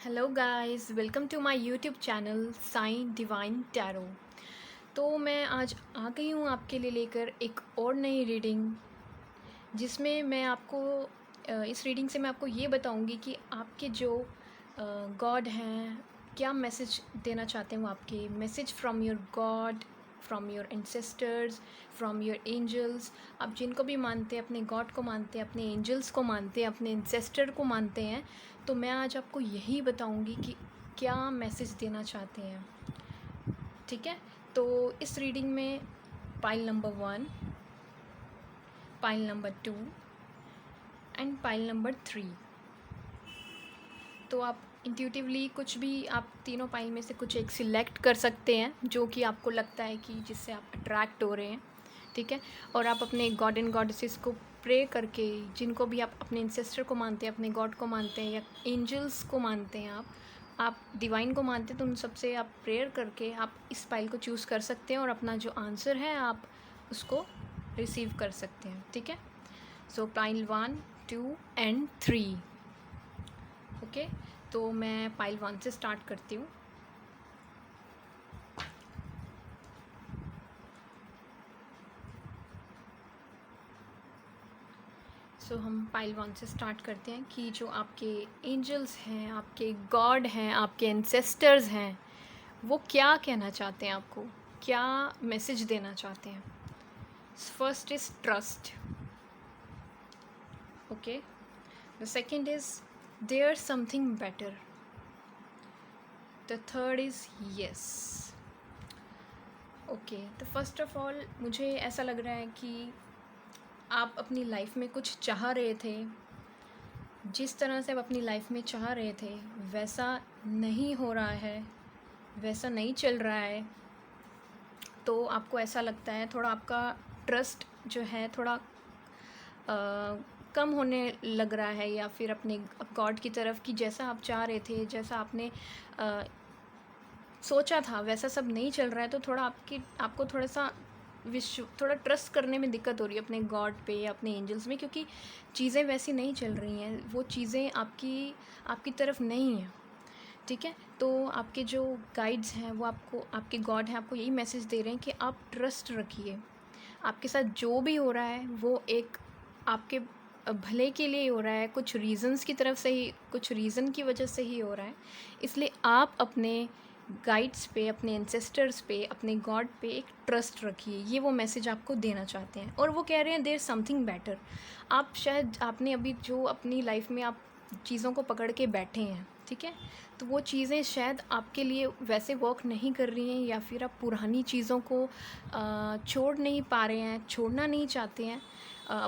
Hello guys, welcome to my YouTube channel Sign Divine Tarot. तो मैं आज आ गई हूँ आपके लिए लेकर एक और नई रीडिंग, जिसमें मैं आपको इस रीडिंग से मैं आपको ये बताऊँगी कि आपके जो गॉड हैं, क्या मैसेज देना चाहते हैं वो आपके। Message from your God, from your ancestors, from your angels. आप जिनको भी मानते हैं, अपने गॉड को मानते हैं, अपने एंजल्स को मानते हैं, अपने एंसेस्टर को मानते हैं, तो मैं आज आपको यही बताऊंगी कि क्या मैसेज देना चाहते हैं। ठीक है, तो इस रीडिंग में pile number 1, pile number 2 and pile number 3। तो आप इंट्यूटिवली कुछ भी, आप तीनों पाइल में से कुछ एक सिलेक्ट कर सकते हैं जो कि आपको लगता है कि जिससे आप अट्रैक्ट हो रहे हैं। ठीक है, और आप अपने गॉड एंड गॉडेसेस को प्रे करके, जिनको भी आप अपने इंसेस्टर को मानते हैं, अपने गॉड को मानते हैं या एंजल्स को मानते हैं, आप डिवाइन को मानते हैं, तो उन सबसे आप प्रेयर करके आप इस पाइल को चूज़ कर सकते हैं और अपना जो आंसर है आप उसको रिसीव कर सकते हैं। ठीक है, सो पाइल 1, 2 एंड 3। ओके, तो मैं पाइल 1 से स्टार्ट करती हूँ। सो हम पाइल 1 से स्टार्ट करते हैं कि जो आपके एंजल्स हैं, आपके गॉड हैं, आपके एंसेस्टर्स हैं, वो क्या कहना चाहते हैं आपको, क्या मैसेज देना चाहते हैं। First is trust. Okay, the second is there something better. The third is yes. Okay, तो फर्स्ट ऑफ ऑल मुझे ऐसा लग रहा है कि आप अपनी लाइफ में कुछ चाह रहे थे, जिस तरह से आप अपनी लाइफ में चाह रहे थे वैसा नहीं हो रहा है, वैसा नहीं चल रहा है। तो आपको ऐसा लगता है थोड़ा आपका ट्रस्ट जो है थोड़ा कम होने लग रहा है, या फिर अपने गॉड की तरफ कि जैसा आप चाह रहे थे, जैसा आपने सोचा था वैसा सब नहीं चल रहा है। तो थोड़ा आपको थोड़ा सा थोड़ा ट्रस्ट करने में दिक्कत हो रही है अपने गॉड पे या अपने एंजल्स में, क्योंकि चीज़ें वैसी नहीं चल रही हैं, वो चीज़ें आपकी तरफ नहीं हैं। ठीक है, तो आपके जो गाइड्स हैं, वो आपको, आपके गॉड हैं, आपको यही मैसेज दे रहे हैं कि आप ट्रस्ट रखिए। आपके साथ जो भी हो रहा है वो एक आपके भले के लिए हो रहा है, कुछ रीज़न्स की तरफ से ही, कुछ रीज़न की वजह से ही हो रहा है। इसलिए आप अपने गाइड्स पे, अपने एंसेस्टर्स पे, अपने गॉड पे एक ट्रस्ट रखिए। ये वो मैसेज आपको देना चाहते हैं, और वो कह रहे हैं देयर समथिंग बेटर। आप शायद, आपने अभी जो अपनी लाइफ में आप चीज़ों को पकड़ के बैठे हैं, ठीक है, तो वो चीज़ें शायद आपके लिए वैसे वर्क नहीं कर रही हैं, या फिर आप पुरानी चीज़ों को छोड़ नहीं पा रहे हैं, छोड़ना नहीं चाहते हैं।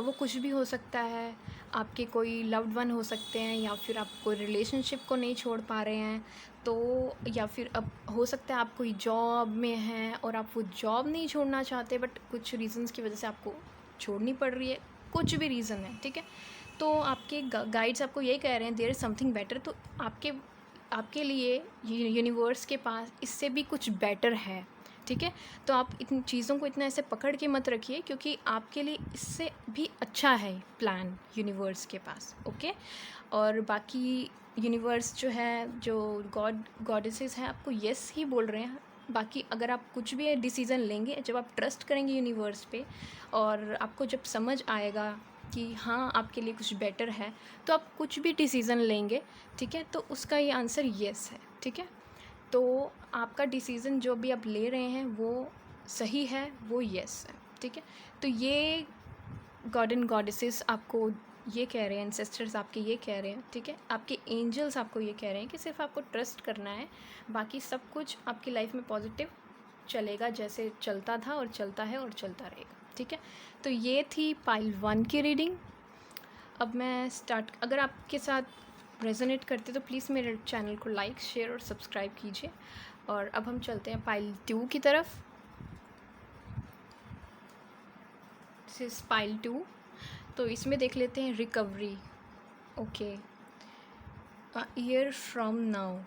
वो कुछ भी हो सकता है, आपके कोई लव्ड वन हो सकते हैं, या फिर आप कोई रिलेशनशिप को नहीं छोड़ पा रहे हैं, तो या फिर अब हो सकता है आप कोई जॉब में हैं और आप वो जॉब नहीं छोड़ना चाहते, बट कुछ रीज़न्स की वजह से आपको छोड़नी पड़ रही है, कुछ भी रीज़न है। ठीक है, तो आपके गाइड्स आपको ये कह रहे हैं देयर इज़ समथिंग बेटर। तो आपके लिए यूनिवर्स के पास इससे भी कुछ बेटर है। ठीक है, तो आप इन चीज़ों को इतना ऐसे पकड़ के मत रखिए, क्योंकि आपके लिए इससे भी अच्छा है प्लान यूनिवर्स के पास। ओके, और बाकी यूनिवर्स जो है, जो गॉडेसेस हैं, आपको यस ही बोल रहे हैं। बाकी अगर आप कुछ भी डिसीज़न लेंगे, जब आप ट्रस्ट करेंगे यूनिवर्स पे, और आपको जब समझ आएगा कि हाँ आपके लिए कुछ बेटर है, तो आप कुछ भी डिसीज़न लेंगे, ठीक है, तो उसका ये आंसर येस है। ठीक है, तो आपका डिसीज़न जो भी आप ले रहे हैं वो सही है, वो येस है। ठीक है, तो ये गॉड एंड गॉडेसेस आपको ये कह रहे हैं, एंसेस्टर्स आपके ये कह रहे हैं, ठीक है, आपके एंजल्स आपको ये कह रहे हैं कि सिर्फ आपको ट्रस्ट करना है, बाकी सब कुछ आपकी लाइफ में पॉजिटिव चलेगा, जैसे चलता था और चलता है और चलता रहेगा। ठीक है, तो ये थी पाइल 1 की रीडिंग। अब मैं स्टार्ट, अगर आपके साथ रेजोनेट करते तो प्लीज़ मेरे चैनल को लाइक, शेयर और सब्सक्राइब कीजिए। और अब हम चलते हैं पाइल 2 की तरफ। This is pile 2। तो इसमें देख लेते हैं recovery. Okay, a year from now,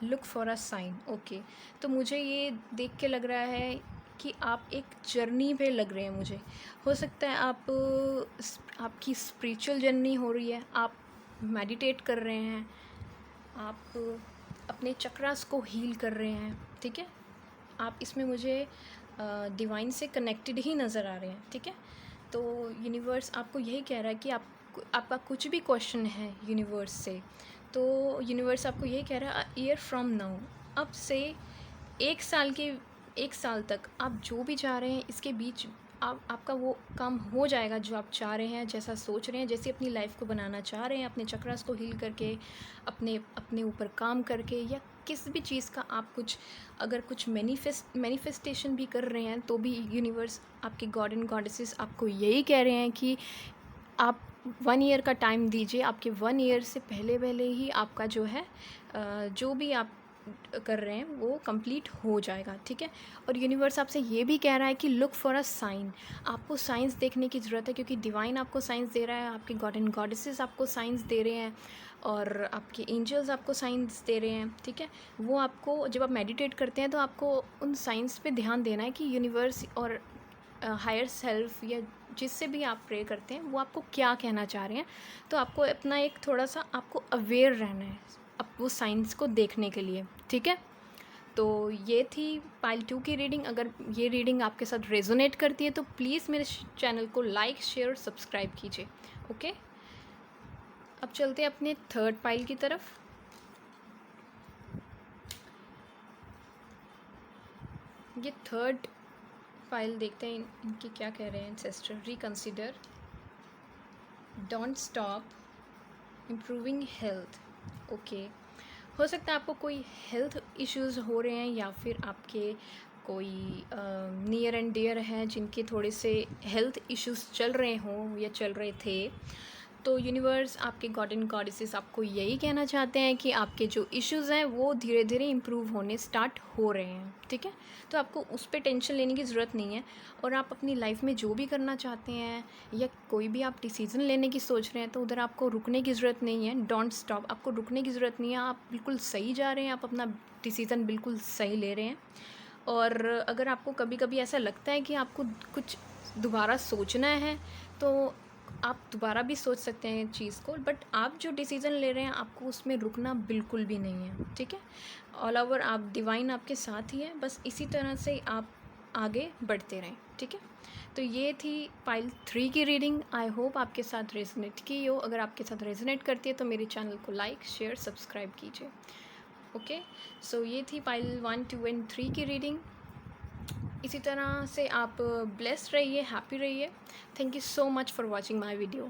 look for a sign. Okay, तो मुझे ये देख के लग रहा है कि आप एक जर्नी पे लग रहे हैं। मुझे हो सकता है आपकी स्पिरिचुअल जर्नी हो रही है, आप मेडिटेट कर रहे हैं, आप अपने चक्रास को हील कर रहे हैं, ठीक है। आप इसमें मुझे डिवाइन से कनेक्टेड ही नज़र आ रहे हैं, ठीक है। तो यूनिवर्स आपको यही कह रहा है कि आपका कुछ भी क्वेश्चन है यूनिवर्स से, तो यूनिवर्स आपको यही कह रहा है ईयर फ्रॉम नाउ, अब से 1 साल तक आप जो भी चाह रहे हैं इसके बीच आपका वो काम हो जाएगा जो आप चाह रहे हैं, जैसा सोच रहे हैं, जैसे अपनी लाइफ को बनाना चाह रहे हैं, अपने चक्रास को हील करके, अपने ऊपर काम करके, या किस भी चीज़ का आप अगर कुछ मैनिफेस्टेशन भी कर रहे हैं तो भी यूनिवर्स, आपके गॉड एंड गॉडेसेस आपको यही कह रहे हैं कि आप 1 ईयर का टाइम दीजिए। आपके 1 ईयर से पहले ही आपका जो है जो भी आप कर रहे हैं वो कंप्लीट हो जाएगा, ठीक है। और यूनिवर्स आपसे ये भी कह रहा है कि लुक फॉर अ साइन, आपको साइंस देखने की ज़रूरत है, क्योंकि डिवाइन आपको साइंस दे रहा है, आपके गॉड एंड गॉडेसेस आपको साइंस दे रहे हैं, और आपके एंजल्स आपको साइंस दे रहे हैं, ठीक है। वो आपको, जब आप मेडिटेट करते हैं तो आपको उन साइंस पे ध्यान देना है कि यूनिवर्स और हायर सेल्फ या जिससे भी आप प्रे करते हैं वो आपको क्या कहना चाह रहे हैं। तो आपको अपना एक थोड़ा सा आपको अवेयर रहना है अब वो साइंस को देखने के लिए, ठीक है। तो ये थी पाइल 2 की रीडिंग। अगर ये रीडिंग आपके साथ रेजोनेट करती है तो प्लीज़ मेरे चैनल को लाइक, शेयर और सब्सक्राइब कीजिए, ओके। अब चलते हैं अपने थर्ड पाइल की तरफ। ये थर्ड पाइल देखते हैं इनकी क्या कह रहे हैं ancestor. Reconsider, don't stop improving health, okay. हो सकता है आपको कोई हेल्थ इश्यूज़ हो रहे हैं, या फिर आपके कोई नियर एंड डियर हैं जिनके थोड़े से हेल्थ इश्यूज़ चल रहे हों या चल रहे थे। तो यूनिवर्स, आपके गॉड एंड गॉडेसेस आपको यही कहना चाहते हैं कि आपके जो इश्यूज़ हैं वो धीरे धीरे इम्प्रूव होने स्टार्ट हो रहे हैं, ठीक है। तो आपको उस पर टेंशन लेने की ज़रूरत नहीं है, और आप अपनी लाइफ में जो भी करना चाहते हैं या कोई भी आप डिसीज़न लेने की सोच रहे हैं तो उधर आपको रुकने की ज़रूरत नहीं है। डोंट स्टॉप, आपको रुकने की ज़रूरत नहीं है, आप बिल्कुल सही जा रहे हैं, आप अपना डिसीज़न बिल्कुल सही ले रहे हैं। और अगर आपको कभी कभी ऐसा लगता है कि आपको कुछ दोबारा सोचना है तो आप दोबारा भी सोच सकते हैं चीज़ को, बट आप जो डिसीज़न ले रहे हैं आपको उसमें रुकना बिल्कुल भी नहीं है, ठीक है। ऑल ओवर आप डिवाइन आपके साथ ही है, बस इसी तरह से आप आगे बढ़ते रहें, ठीक है। तो ये थी पाइल 3 की रीडिंग। आई होप आपके साथ रेजोनेट की हो। अगर आपके साथ रेजोनेट करती है तो मेरे चैनल को लाइक, शेयर, सब्सक्राइब कीजिए, ओके। सो ये थी पाइल 1, 2 एंड 3 की रीडिंग। इसी तरह से आप ब्लेस्ड रहिए, हैप्पी रहिए। Thank you so much for watching my video.